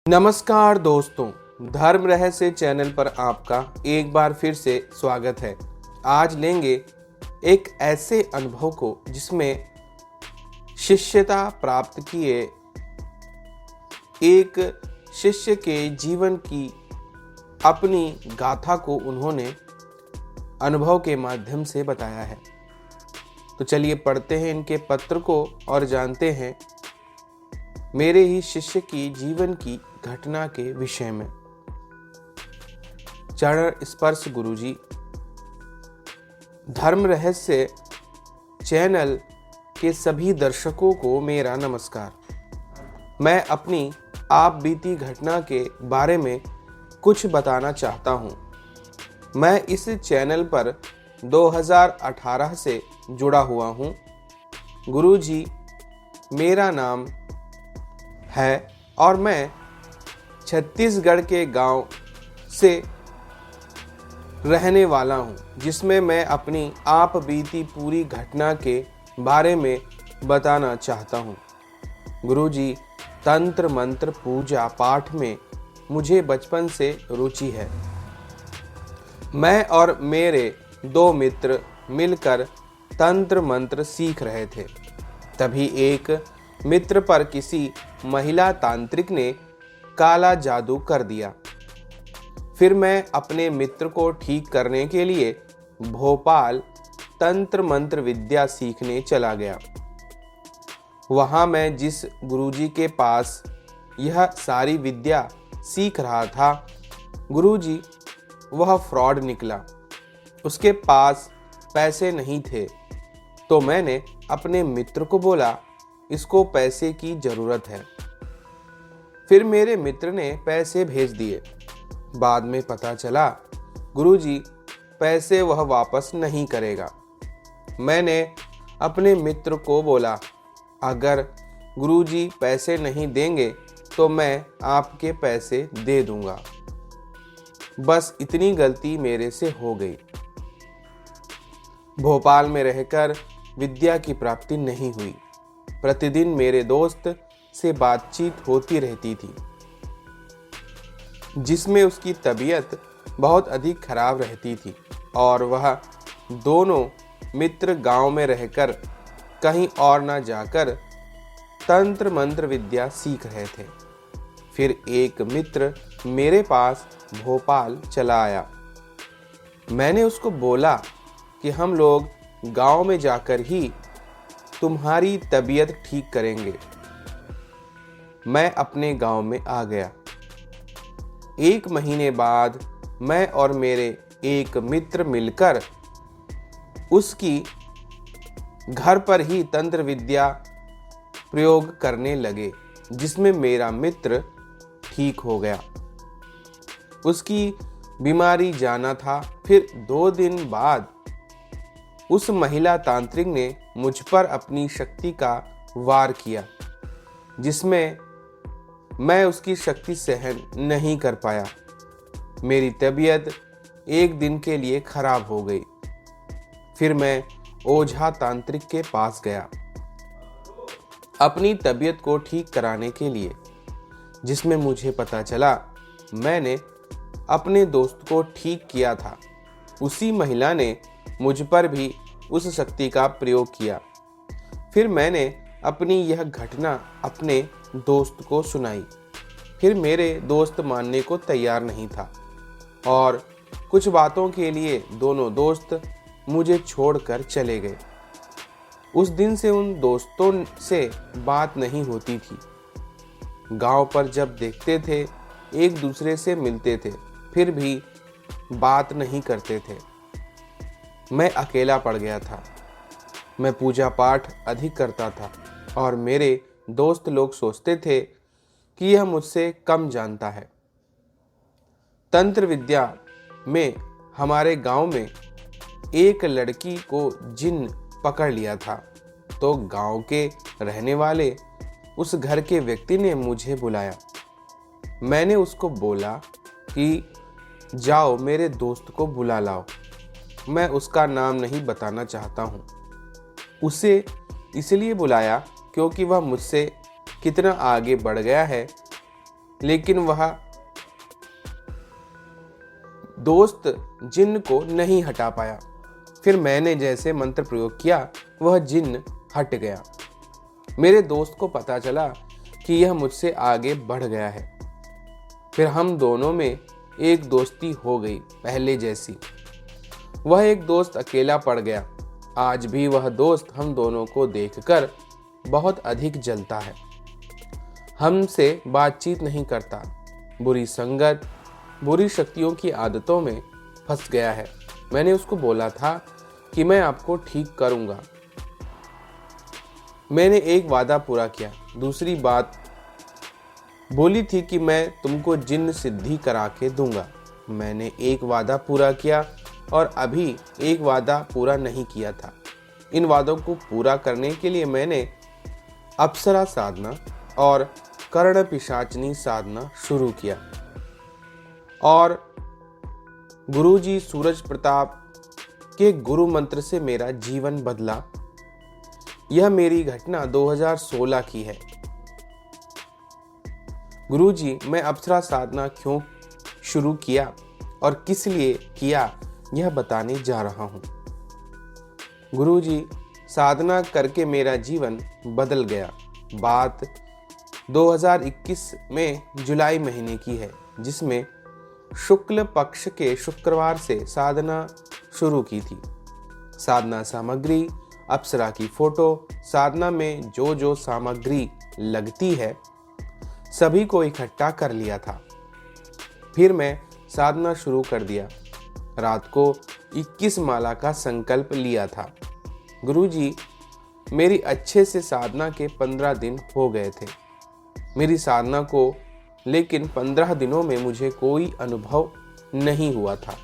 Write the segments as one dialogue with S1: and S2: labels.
S1: नमस्कार दोस्तों, धर्म रहस्य चैनल पर आपका एक बार फिर से स्वागत है। आज लेंगे एक ऐसे अनुभव को जिसमें शिष्यता प्राप्त किए एक शिष्य के जीवन की अपनी गाथा को उन्होंने अनुभव के माध्यम से बताया है। तो चलिए पढ़ते हैं इनके पत्र को और जानते हैं मेरे ही शिष्य की जीवन की घटना के विषय में। चरण स्पर्श गुरुजी। धर्म रहस्य चैनल के सभी दर्शकों को मेरा नमस्कार। मैं अपनी आप बीती घटना के बारे में कुछ बताना चाहता हूँ। मैं इस चैनल पर 2018 से जुड़ा हुआ हूँ। गुरुजी, मेरा नाम है और मैं छत्तीसगढ़ के गांव से रहने वाला हूं, जिसमें मैं अपनी आप बीती पूरी घटना के बारे में बताना चाहता हूं। गुरुजी, तंत्र मंत्र पूजा पाठ में मुझे बचपन से रुचि है। मैं और मेरे दो मित्र मिलकर तंत्र मंत्र सीख रहे थे। तभी एक मित्र पर किसी महिला तांत्रिक ने काला जादू कर दिया। फिर मैं अपने मित्र को ठीक करने के लिए भोपाल तंत्र मंत्र विद्या सीखने चला गया। वहां मैं जिस गुरुजी के पास यह सारी विद्या सीख रहा था, गुरुजी वह फ्रॉड निकला। उसके पास पैसे नहीं थे, तो मैंने अपने मित्र को बोला, इसको पैसे की जरूरत है। फिर मेरे मित्र ने पैसे भेज दिए। बाद में पता चला गुरुजी पैसे वह वापस नहीं करेगा। मैंने अपने मित्र को बोला, अगर गुरुजी पैसे नहीं देंगे तो मैं आपके पैसे दे दूंगा। बस इतनी गलती मेरे से हो गई। भोपाल में रहकर विद्या की प्राप्ति नहीं हुई। प्रतिदिन मेरे दोस्त से बातचीत होती रहती थी, जिसमें उसकी तबीयत बहुत अधिक खराब रहती थी और वह दोनों मित्र गांव में रहकर कहीं और न जाकर तंत्र मंत्र विद्या सीख रहे थे। फिर एक मित्र मेरे पास भोपाल चला आया। मैंने उसको बोला कि हम लोग गांव में जाकर ही तुम्हारी तबीयत ठीक करेंगे। मैं अपने गांव में आ गया। एक महीने बाद मैं और मेरे एक मित्र मिलकर उसकी घर पर ही तंत्र विद्या प्रयोग करने लगे, जिसमें मेरा मित्र ठीक हो गया। उसकी बीमारी जाना था। फिर 2 दिन बाद उस महिला तांत्रिक ने मुझ पर अपनी शक्ति का वार किया, जिसमें मैं उसकी शक्ति सहन नहीं कर पाया। मेरी तबीयत एक दिन के लिए खराब हो गई। फिर मैं ओझा तांत्रिक के पास गया अपनी तबीयत को ठीक कराने के लिए, जिसमें मुझे पता चला मैंने अपने दोस्त को ठीक किया था। उसी महिला ने मुझ पर भी उस शक्ति का प्रयोग किया। फिर मैंने अपनी यह घटना अपने दोस्त को सुनाई। फिर मेरे दोस्त मानने को तैयार नहीं था और कुछ बातों के लिए दोनों दोस्त मुझे छोड़कर चले गए। उस दिन से उन दोस्तों से बात नहीं होती थी। गांव पर जब देखते थे एक दूसरे से मिलते थे, फिर भी बात नहीं करते थे। मैं अकेला पड़ गया था। मैं पूजा पाठ अधिक करता था और मेरे दोस्त लोग सोचते थे कि यह मुझसे कम जानता है। तंत्र विद्या में हमारे गांव में एक लड़की को जिन पकड़ लिया था, तो गांव के रहने वाले उस घर के व्यक्ति ने मुझे बुलाया। मैंने उसको बोला कि जाओ मेरे दोस्त को बुला लाओ। मैं उसका नाम नहीं बताना चाहता हूँ। उसे इसलिए बुलाया क्योंकि वह मुझसे कितना आगे बढ़ गया है लेकिन वह दोस्त जिन्न को नहीं हटा पाया। फिर मैंने जैसे मंत्र प्रयोग किया, वह जिन्न हट गया। मेरे दोस्त को पता चला कि यह मुझसे आगे बढ़ गया है। फिर हम दोनों में एक दोस्ती हो गई, पहले जैसी। वह एक दोस्त अकेला पड़ गया। आज भी वह दोस्त हम दोनों को देखकर बहुत अधिक जलता है। हमसे बातचीत नहीं करता। बुरी संगत, बुरी शक्तियों की आदतों में फंस गया है। मैंने उसको बोला था कि मैं आपको ठीक करूंगा। मैंने एक वादा पूरा किया। दूसरी बात बोली थी कि मैं तुमको जिन्न सिद्धि करा के दूंगा। मैंने एक वादा पूरा किया और अभी एक वादा पूरा नहीं किया था। इन वादों को पूरा करने के लिए मैंने अप्सरा साधना और कर्ण पिशाचनी साधना शुरू किया और गुरुजी सूरज प्रताप के गुरु मंत्र से मेरा जीवन बदला। यह मेरी घटना 2016 की है। गुरुजी, मैं अप्सरा साधना क्यों शुरू किया और किस लिए किया, यह बताने जा रहा हूं। गुरुजी, साधना करके मेरा जीवन बदल गया। बात 2021 में जुलाई महीने की है, जिसमें शुक्ल पक्ष के शुक्रवार से साधना शुरू की थी। साधना सामग्री, अप्सरा की फोटो, साधना में जो जो सामग्री लगती है सभी को इकट्ठा कर लिया था। फिर मैं साधना शुरू कर दिया। रात को 21 माला का संकल्प लिया था। गुरुजी, मेरी अच्छे से साधना के 15 दिन हो गए थे। मेरी साधना को लेकिन 15 दिनों में मुझे कोई अनुभव नहीं हुआ था।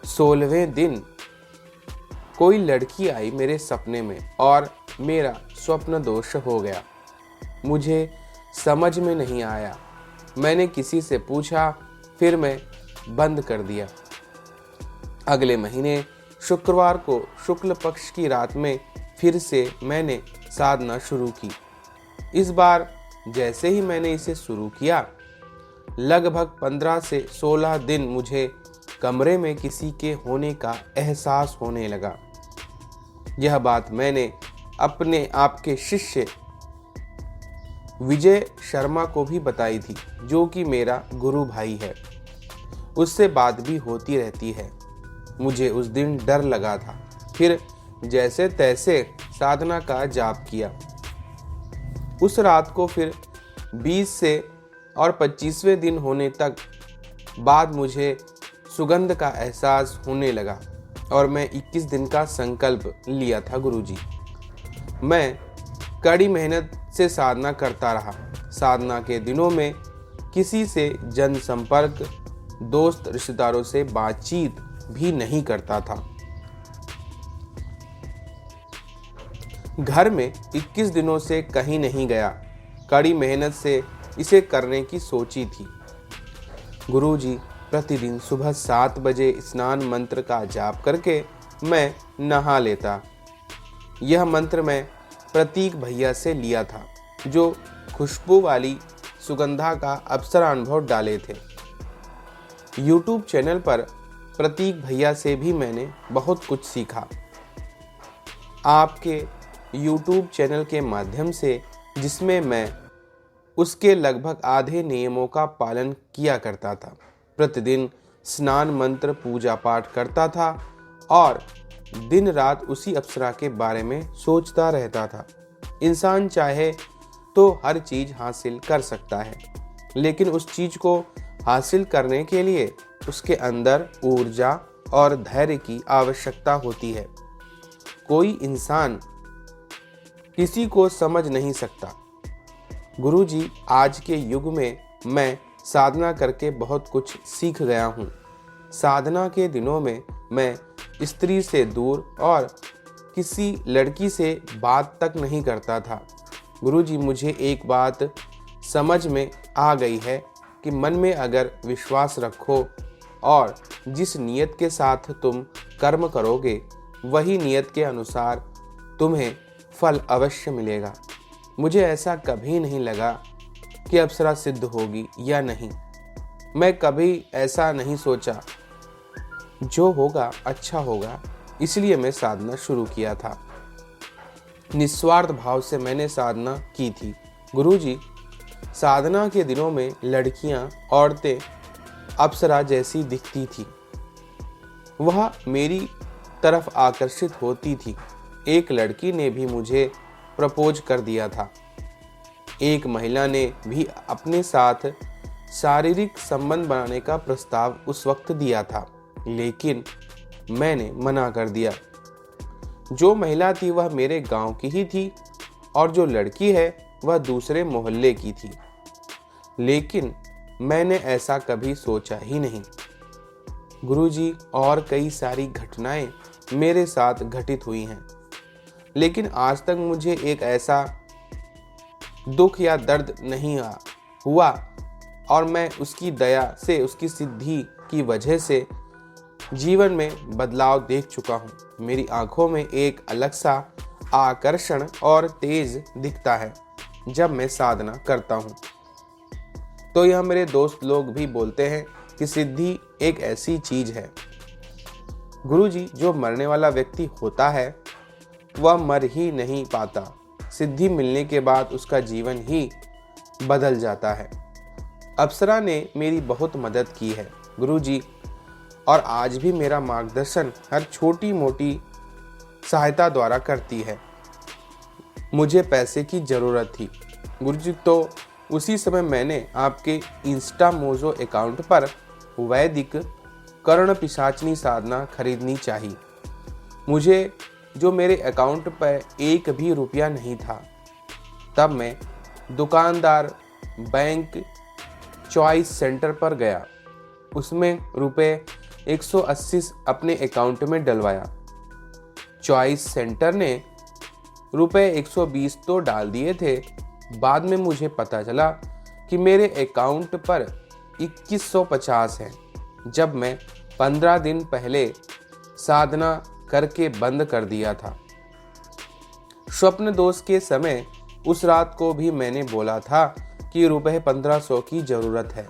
S1: 16वें दिन कोई लड़की आई मेरे सपने में और मेरा स्वप्न दोष हो गया। मुझे समझ में नहीं आया। मैंने किसी से पूछा, फिर मैं बंद कर दिया। अगले महीने शुक्रवार को शुक्ल पक्ष की रात में फिर से मैंने साधना शुरू की। इस बार जैसे ही मैंने इसे शुरू किया, लगभग 15 से 16 दिन मुझे कमरे में किसी के होने का एहसास होने लगा। यह बात मैंने अपने आपके शिष्य विजय शर्मा को भी बताई थी, जो कि मेरा गुरु भाई है। उससे बात भी होती रहती है। मुझे उस दिन डर लगा था। फिर जैसे तैसे साधना का जाप किया। उस रात को फिर 20 से और 25वें दिन होने तक बाद मुझे सुगंध का एहसास होने लगा और मैं 21 दिन का संकल्प लिया था। गुरुजी, मैं कड़ी मेहनत से साधना करता रहा। साधना के दिनों में किसी से जनसंपर्क, दोस्त रिश्तेदारों से बातचीत भी नहीं करता था। घर में 21 दिनों से कहीं नहीं गया। कड़ी मेहनत से इसे करने की सोची थी। गुरुजी, प्रतिदिन सुबह 7 बजे स्नान मंत्र का जाप करके मैं नहा लेता। यह मंत्र मैं प्रतीक भैया से लिया था, जो खुशबू वाली सुगंधा का अप्सरा अनुभव डाले थे। YouTube चैनल पर प्रतीक भैया से भी मैंने बहुत कुछ सीखा। आपके YouTube चैनल के माध्यम से, जिसमें मैं उसके लगभग आधे नियमों का पालन किया करता था। प्रतिदिन स्नान मंत्र पूजा पाठ करता था और दिन रात उसी अप्सरा के बारे में सोचता रहता था। इंसान चाहे तो हर चीज हासिल कर सकता है, लेकिन उस चीज को हासिल करने के लिए उसके अंदर ऊर्जा और धैर्य की आवश्यकता होती है। कोई इंसान किसी को समझ नहीं सकता। गुरुजी, आज के युग में मैं साधना करके बहुत कुछ सीख गया हूँ। साधना के दिनों में मैं स्त्री से दूर और किसी लड़की से बात तक नहीं करता था। गुरुजी, मुझे एक बात समझ में आ गई है कि मन में अगर विश्वास रखो और जिस नियत के साथ तुम कर्म करोगे, वही नियत के अनुसार तुम्हें फल अवश्य मिलेगा। मुझे ऐसा कभी नहीं लगा कि अप्सरा सिद्ध होगी या नहीं। मैं कभी ऐसा नहीं सोचा, जो होगा अच्छा होगा, इसलिए मैं साधना शुरू किया था। निस्वार्थ भाव से मैंने साधना की थी। गुरुजी, साधना के दिनों में लड़कियां, औरतें अप्सरा जैसी दिखती थी। वह मेरी तरफ आकर्षित होती थी। एक लड़की ने भी मुझे प्रपोज कर दिया था। एक महिला ने भी अपने साथ शारीरिक संबंध बनाने का प्रस्ताव उस वक्त दिया था, लेकिन मैंने मना कर दिया। जो महिला थी वह मेरे गांव की ही थी और जो लड़की है वह दूसरे मोहल्ले की थी, लेकिन मैंने ऐसा कभी सोचा ही नहीं। गुरुजी, और कई सारी घटनाएं मेरे साथ घटित हुई हैं, लेकिन आज तक मुझे एक ऐसा दुख या दर्द नहीं हुआ और मैं उसकी दया से, उसकी सिद्धि की वजह से जीवन में बदलाव देख चुका हूँ। मेरी आंखों में एक अलग सा आकर्षण और तेज दिखता है जब मैं साधना करता हूँ। तो यह मेरे दोस्त लोग भी बोलते हैं कि सिद्धि एक ऐसी चीज है। गुरुजी, जो मरने वाला व्यक्ति होता है वह मर ही नहीं पाता। सिद्धि मिलने के बाद उसका जीवन ही बदल जाता है। अप्सरा ने मेरी बहुत मदद की है गुरुजी, और आज भी मेरा मार्गदर्शन हर छोटी मोटी सहायता द्वारा करती है। मुझे पैसे की ज़रूरत थी गुरुजी, तो उसी समय मैंने आपके इंस्टा मोजो अकाउंट पर वैदिक कर्ण पिशाचनी साधना खरीदनी चाहिए। मुझे जो मेरे अकाउंट पर एक भी रुपया नहीं था। तब मैं दुकानदार बैंक चॉइस सेंटर पर गया, उसमें रुपए 180 अपने अकाउंट में डलवाया। चॉइस सेंटर ने रुपए 120 तो डाल दिए थे। बाद में मुझे पता चला कि मेरे अकाउंट पर 2150 है, जब मैं 15 दिन पहले साधना करके बंद कर दिया था। स्वप्न दोष के समय उस रात को भी मैंने बोला था कि रुपए 1500 की जरूरत है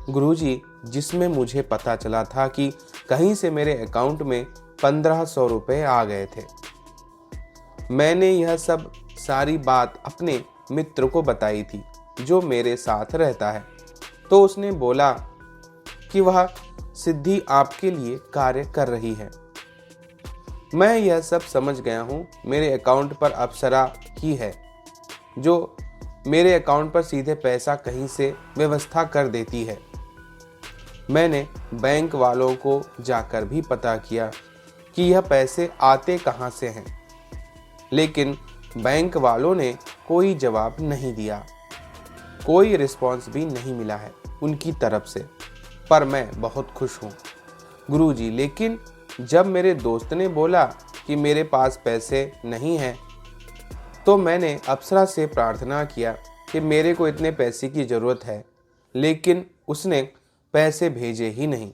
S1: गुरुजी, जिसमें मुझे पता चला था कि कहीं से मेरे अकाउंट में 1500 रुपए आ गए थे। मैंने यह सब सारी बात अपने मित्र को बताई थी जो मेरे साथ रहता है। तो उसने बोला कि वह सिद्धि आपके लिए कार्य कर रही है। मैं यह सब समझ गया हूँ। मेरे अकाउंट पर अप्सरा ही है जो मेरे अकाउंट पर सीधे पैसा कहीं से व्यवस्था कर देती है। मैंने बैंक वालों को जाकर भी पता किया कि यह पैसे आते कहाँ से हैं, लेकिन बैंक वालों ने कोई जवाब नहीं दिया। कोई रिस्पॉन्स भी नहीं मिला है उनकी तरफ से, पर मैं बहुत खुश हूँ गुरुजी। लेकिन जब मेरे दोस्त ने बोला कि मेरे पास पैसे नहीं हैं, तो मैंने अप्सरा से प्रार्थना किया कि मेरे को इतने पैसे की ज़रूरत है, लेकिन उसने पैसे भेजे ही नहीं।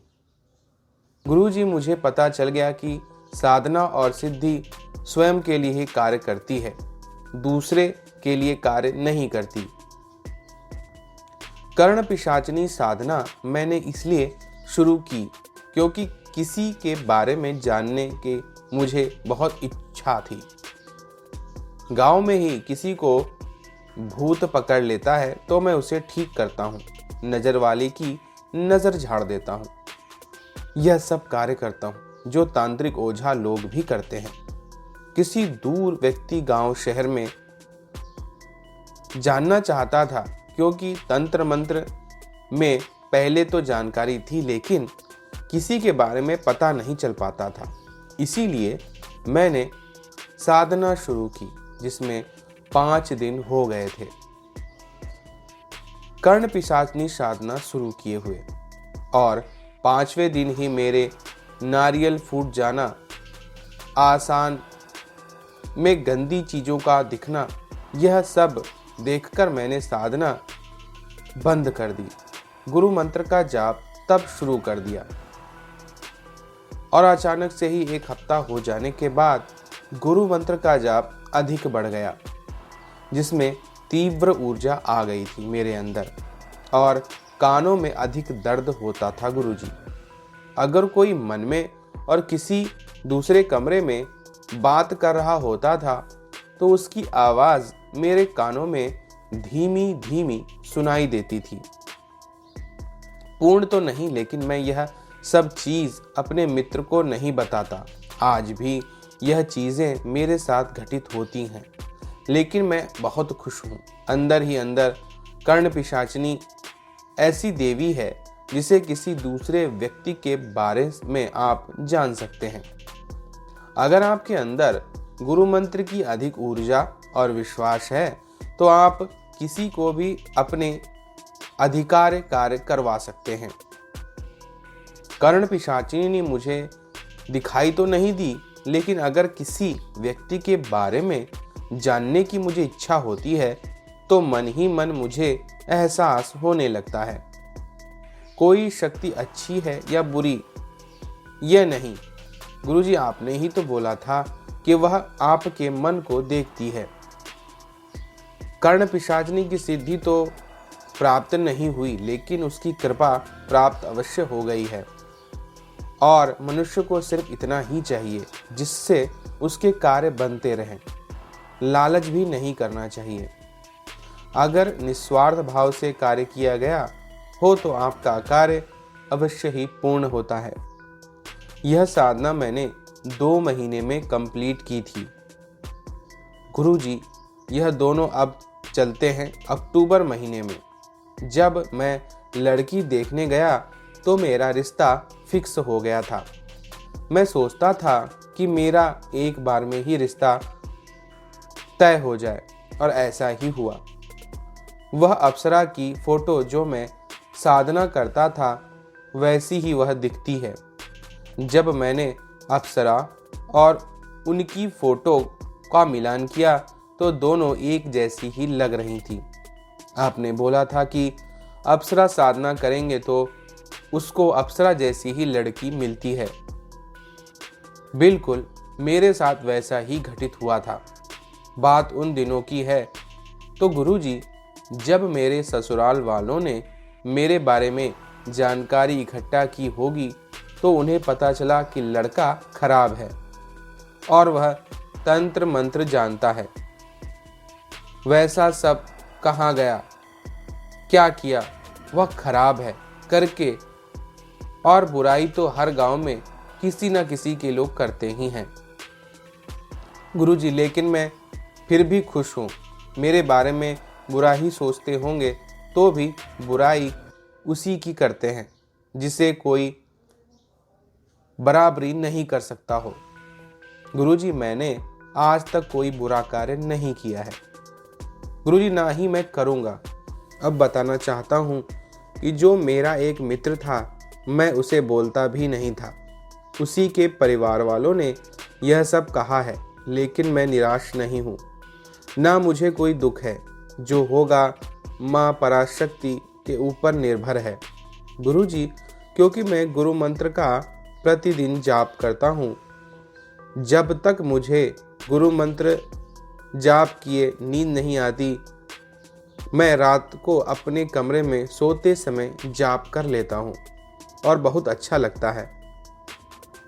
S1: गुरुजी, मुझे पता चल गया कि साधना और सिद्धि स्वयं के लिए ही कार्य करती है, दूसरे के लिए कार्य नहीं करती। कर्ण पिशाचनी साधना मैंने इसलिए शुरू की क्योंकि किसी के बारे में जानने के मुझे बहुत इच्छा थी। गांव में ही किसी को भूत पकड़ लेता है तो मैं उसे ठीक करता हूँ, नज़र वाले की नज़र झाड़ देता हूँ। यह सब कार्य करता हूँ जो तांत्रिक ओझा लोग भी करते हैं। किसी दूर व्यक्ति गांव शहर में जानना चाहता था, क्योंकि तंत्र मंत्र में पहले तो जानकारी थी लेकिन किसी के बारे में पता नहीं चल पाता था। इसीलिए मैंने साधना शुरू की, जिसमें 5 दिन हो गए थे कर्ण पिशाचनी साधना शुरू किए हुए, और 5वें दिन ही मेरे नारियल फूट जाना, आसान में गंदी चीज़ों का दिखना, यह सब देखकर मैंने साधना बंद कर दी। गुरु मंत्र का जाप तब शुरू कर दिया, और अचानक से ही 1 हफ्ता हो जाने के बाद गुरु मंत्र का जाप अधिक बढ़ गया, जिसमें तीव्र ऊर्जा आ गई थी मेरे अंदर और कानों में अधिक दर्द होता था गुरुजी। अगर कोई मन में और किसी दूसरे कमरे में बात कर रहा होता था तो उसकी आवाज मेरे कानों में धीमी धीमी सुनाई देती थी। पूर्ण तो नहीं, लेकिन मैं यह सब चीज अपने मित्र को नहीं बताता। आज भी यह चीजें मेरे साथ घटित होती हैं, लेकिन मैं बहुत खुश हूँ। अंदर ही अंदर कर्ण पिशाचिनी ऐसी देवी है जिसे किसी दूसरे व्यक्ति के बारे में आप जान सकते हैं। अगर आपके अंदर गुरु मंत्र की अधिक ऊर्जा और विश्वास है तो आप किसी को भी अपने अधिकार कार्य करवा सकते हैं। कर्ण पिशाचिनी ने मुझे दिखाई तो नहीं दी, लेकिन अगर किसी व्यक्ति के बारे में जानने की मुझे इच्छा होती है तो मन ही मन मुझे एहसास होने लगता है। कोई शक्ति अच्छी है या बुरी, यह नहीं। गुरुजी, आपने ही तो बोला था कि वह आपके मन को देखती है। कर्ण पिशाचिनी की सिद्धि तो प्राप्त नहीं हुई, लेकिन उसकी कृपा प्राप्त अवश्य हो गई है। और मनुष्य को सिर्फ इतना ही चाहिए जिससे उसके कार्य बनते रहें। लालच भी नहीं करना चाहिए। अगर निस्वार्थ भाव से कार्य किया गया हो तो आपका कार्य अवश्य ही पूर्ण होता है। यह साधना मैंने 2 महीने में कंप्लीट की थी। गुरुजी, यह दोनों अब चलते हैं अक्टूबर महीने में। जब मैं लड़की देखने गया तो मेरा रिश्ता फिक्स हो गया था। मैं सोचता था कि मेरा एक बार में ही रिश्ता तय हो जाए, और ऐसा ही हुआ। वह अप्सरा की फोटो जो मैं साधना करता था वैसी ही वह दिखती है। जब मैंने अप्सरा और उनकी फोटो का मिलान किया तो दोनों एक जैसी ही लग रही थी। आपने बोला था कि अप्सरा साधना करेंगे तो उसको अप्सरा जैसी ही लड़की मिलती है। बिल्कुल मेरे साथ वैसा ही घटित हुआ था। बात उन दिनों की है तो गुरुजी, जब मेरे ससुराल वालों ने मेरे बारे में जानकारी इकट्ठा की होगी तो उन्हें पता चला कि लड़का खराब है और वह तंत्र मंत्र जानता है। वैसा सब कहाँ गया, क्या किया, वह खराब है करके, और बुराई तो हर गांव में किसी न किसी के लोग करते ही हैं। गुरुजी, लेकिन मैं फिर भी खुश हूँ। मेरे बारे में बुरा ही सोचते होंगे तो भी बुराई उसी की करते हैं जिसे कोई बराबरी नहीं कर सकता हो। गुरुजी, मैंने आज तक कोई बुरा कार्य नहीं किया है। गुरुजी, ना ही मैं करूँगा। अब बताना चाहता हूँ कि जो मेरा एक मित्र था मैं उसे बोलता भी नहीं था। उसी के परिवार वालों ने यह सब कहा है, लेकिन मैं निराश नहीं हूँ। ना मुझे कोई दुख है। जो होगा माँ पराशक्ति के ऊपर निर्भर है। गुरुजी, क्योंकि मैं गुरु मंत्र का प्रतिदिन जाप करता हूँ। जब तक मुझे गुरु मंत्र जाप किए नींद नहीं आती, मैं रात को अपने कमरे में सोते समय जाप कर लेता हूँ और बहुत अच्छा लगता है।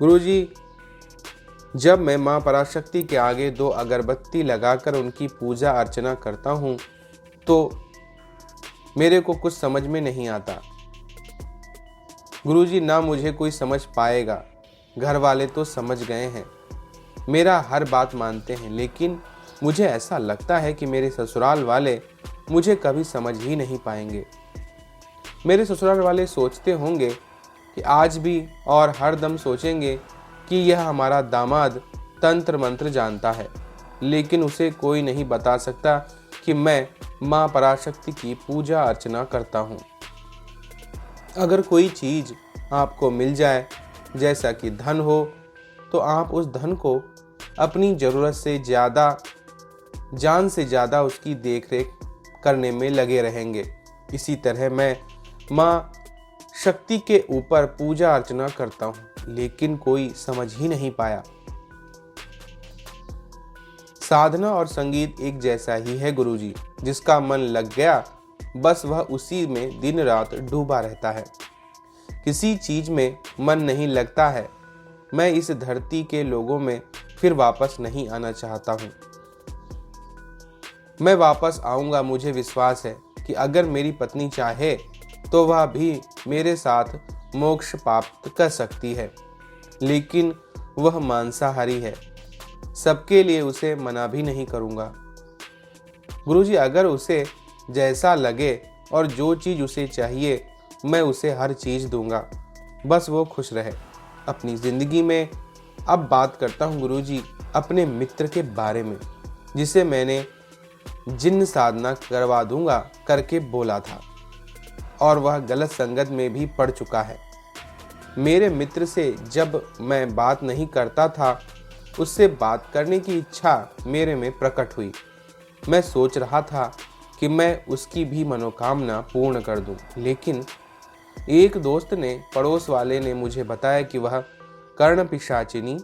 S1: गुरुजी, जब मैं माँ पराशक्ति के आगे 2 अगरबत्ती लगाकर उनकी पूजा अर्चना करता हूँ तो मेरे को कुछ समझ में नहीं आता। गुरुजी, ना मुझे कोई समझ पाएगा। घर वाले तो समझ गए हैं, मेरा हर बात मानते हैं, लेकिन मुझे ऐसा लगता है कि मेरे ससुराल वाले मुझे कभी समझ ही नहीं पाएंगे। मेरे ससुराल वाले सोचते होंगे कि आज भी, और हर दम सोचेंगे कि यह हमारा दामाद तंत्र मंत्र जानता है, लेकिन उसे कोई नहीं बता सकता कि मैं माँ पराशक्ति की पूजा अर्चना करता हूँ। अगर कोई चीज आपको मिल जाए, जैसा कि धन हो, तो आप उस धन को अपनी जरूरत से ज़्यादा, जान से ज़्यादा उसकी देखरेख करने में लगे रहेंगे। इसी तरह मैं माँ शक्ति के ऊपर पूजा अर्चना करता हूँ, लेकिन कोई समझ ही नहीं पाया। साधना और संगीत एक जैसा ही है गुरुजी। जिसका मन लग गया बस वह उसी में दिन रात डूबा रहता है। किसी चीज में मन नहीं लगता है। मैं इस धरती के लोगों में फिर वापस नहीं आना चाहता हूँ। मैं वापस आऊंगा, मुझे विश्वास है कि अगर मेरी पत्नी चाहे तो वह भी मेरे साथ मोक्ष प्राप्त कर सकती है, लेकिन वह मांसाहारी है। सबके लिए उसे मना भी नहीं करूंगा। गुरुजी, अगर उसे जैसा लगे और जो चीज उसे चाहिए मैं उसे हर चीज दूंगा, बस वो खुश रहे अपनी जिंदगी में। अब बात करता हूँ गुरुजी अपने मित्र के बारे में, जिसे मैंने जिन्न साधना करवा दूंगा करके बोला था और वह गलत संगत में भी पड़ चुका है। मेरे मित्र से जब मैं बात नहीं करता था, उससे बात करने की इच्छा मेरे में प्रकट हुई। मैं सोच रहा था कि मैं उसकी भी मनोकामना पूर्ण कर दूं, लेकिन एक दोस्त ने, पड़ोस वाले ने मुझे बताया कि वह कर्ण पिशाचिनी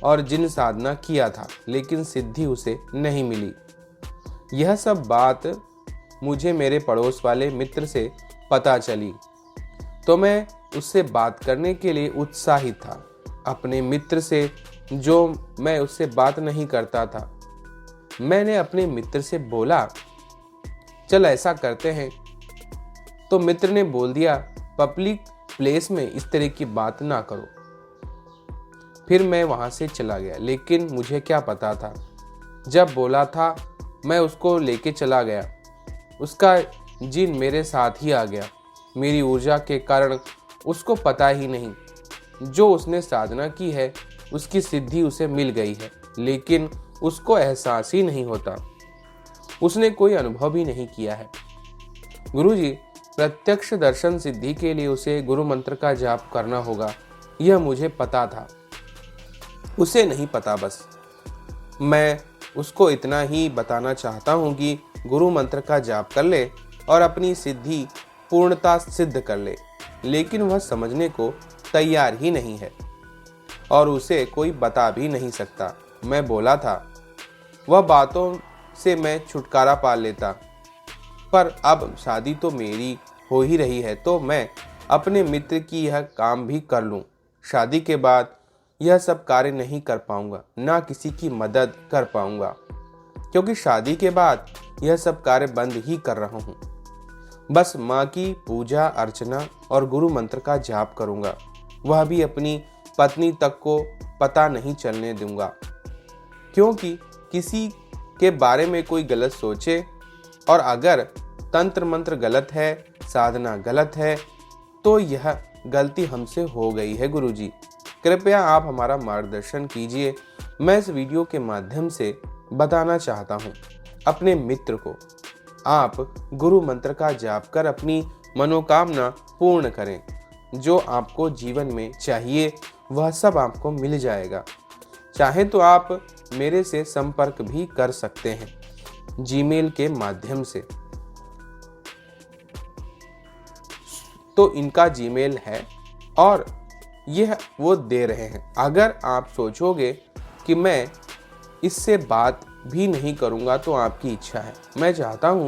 S1: और जिन साधना किया था, लेकिन सिद्धि उसे नहीं मिली। यह सब बात मुझे मेरे पड़ोस वाले मित्र से पता चली तो मैं उससे बात करने के लिए उत्साहित था। अपने मित्र से जो मैं उससे बात नहीं करता था, मैंने अपने मित्र से बोला, चल ऐसा करते हैं। तो मित्र ने बोल दिया, पब्लिक प्लेस में इस तरह की बात ना करो। फिर मैं वहां से चला गया, लेकिन मुझे क्या पता था, जब बोला था मैं उसको लेके चला गया, उसका जिन मेरे साथ ही आ गया। मेरी ऊर्जा के कारण उसको पता ही नहीं, जो उसने साधना की है उसकी सिद्धि उसे मिल गई है, लेकिन उसको एहसास ही नहीं होता। उसने कोई अनुभव भी नहीं किया है। गुरुजी, प्रत्यक्ष दर्शन सिद्धि के लिए उसे गुरु मंत्र का जाप करना होगा, यह मुझे पता था। उसे नहीं पता। बस मैं उसको इतना ही बताना चाहता हूँ कि गुरु मंत्र का जाप कर ले और अपनी सिद्धि पूर्णता सिद्ध कर ले, लेकिन वह समझने को तैयार ही नहीं है और उसे कोई बता भी नहीं सकता। मैं बोला था वह बातों से मैं छुटकारा पा लेता, पर अब शादी तो मेरी हो ही रही है, तो मैं अपने मित्र की यह काम भी कर लूं। शादी के बाद यह सब कार्य नहीं कर पाऊंगा, ना किसी की मदद कर पाऊंगा, क्योंकि शादी के बाद यह सब कार्य बंद ही कर रहा हूँ। बस माँ की पूजा अर्चना और गुरु मंत्र का जाप करूंगा, वह भी अपनी पत्नी तक को पता नहीं चलने दूंगा, क्योंकि किसी के बारे में कोई गलत सोचे और अगर तंत्र मंत्र गलत है, साधना गलत है, तो यह गलती हमसे हो गई है। गुरुजी, कृपया आप हमारा मार्गदर्शन कीजिए। मैं इस वीडियो के माध्यम से बताना चाहता हूँ अपने मित्र को, आप गुरु मंत्र का जाप कर अपनी मनोकामना पूर्ण करें। जो आपको जीवन में चाहिए वह सब आपको मिल जाएगा। चाहे तो आप मेरे से संपर्क भी कर सकते हैं जीमेल के माध्यम से। तो इनका जीमेल है और यह वो दे रहे हैं। अगर आप सोचोगे कि मैं इससे बात भी नहीं करूंगा तो आपकी इच्छा है। मैं चाहता हूं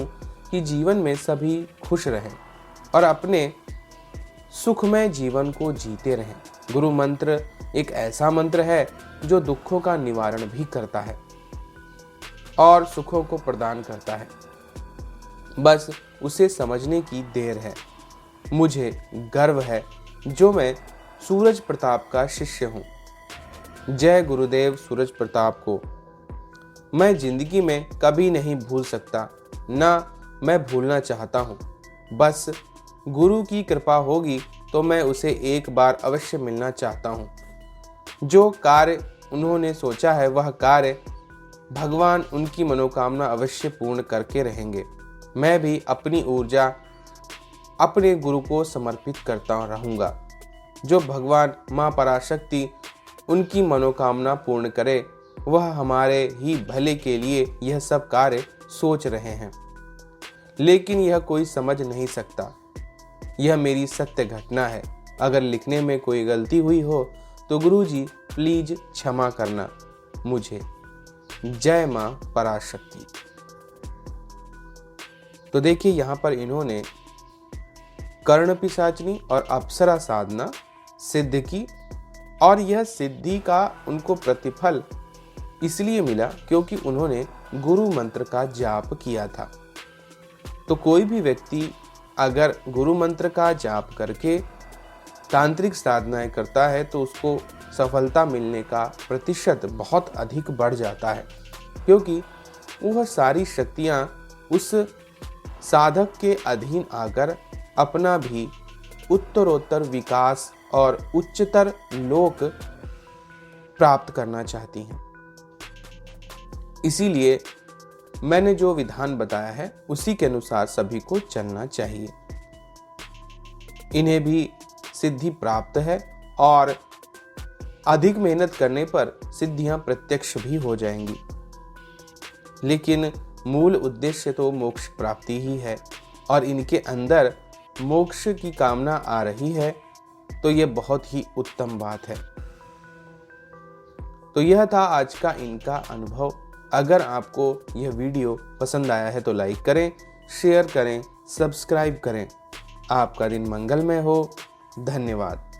S1: कि जीवन में सभी खुश रहें और अपने सुखमय जीवन को जीते रहें। गुरु मंत्र एक ऐसा मंत्र है जो दुखों का निवारण भी करता है और सुखों को प्रदान करता है। बस उसे समझने की देर है। मुझे गर्व है जो मैं सूरज प्रताप का शिष्य हूँ। जय गुरुदेव सूरज प्रताप को मैं जिंदगी में कभी नहीं भूल सकता, ना मैं भूलना चाहता हूँ। बस गुरु की कृपा होगी तो मैं उसे एक बार अवश्य मिलना चाहता हूँ। जो कार्य उन्होंने सोचा है वह कार्य भगवान उनकी मनोकामना अवश्य पूर्ण करके रहेंगे। मैं भी अपनी ऊर्जा अपने गुरु को समर्पित करता रहूँगा। जो भगवान माँ पराशक्ति उनकी मनोकामना पूर्ण करे, वह हमारे ही भले के लिए यह सब कार्य सोच रहे हैं, लेकिन यह कोई समझ नहीं सकता। यह मेरी सत्य घटना है। अगर लिखने में कोई गलती हुई हो तो गुरुजी प्लीज क्षमा करना मुझे। जय मां पराशक्ति। तो देखिए यहाँ पर इन्होंने कर्ण पिशाचनी और अप्सरा साधना सिद्ध की, और यह सिद्धि का उनको प्रतिफल इसलिए मिला क्योंकि उन्होंने गुरु मंत्र का जाप किया था। तो कोई भी व्यक्ति अगर गुरु मंत्र का जाप करके तांत्रिक साधनाएं करता है तो उसको सफलता मिलने का प्रतिशत बहुत अधिक बढ़ जाता है, क्योंकि वह सारी शक्तियां उस साधक के अधीन आकर अपना भी उत्तरोत्तर विकास और उच्चतर लोक प्राप्त करना चाहती हैं। इसीलिए मैंने जो विधान बताया है उसी के अनुसार सभी को चलना चाहिए। इन्हें भी सिद्धि प्राप्त है और अधिक मेहनत करने पर सिद्धियां प्रत्यक्ष भी हो जाएंगी, लेकिन मूल उद्देश्य तो मोक्ष प्राप्ति ही है और इनके अंदर मोक्ष की कामना आ रही है, तो यह बहुत ही उत्तम बात है। तो यह था आज का इनका अनुभव। अगर आपको यह वीडियो पसंद आया है तो लाइक करें, शेयर करें, सब्सक्राइब करें। आपका दिन मंगलमय हो। धन्यवाद।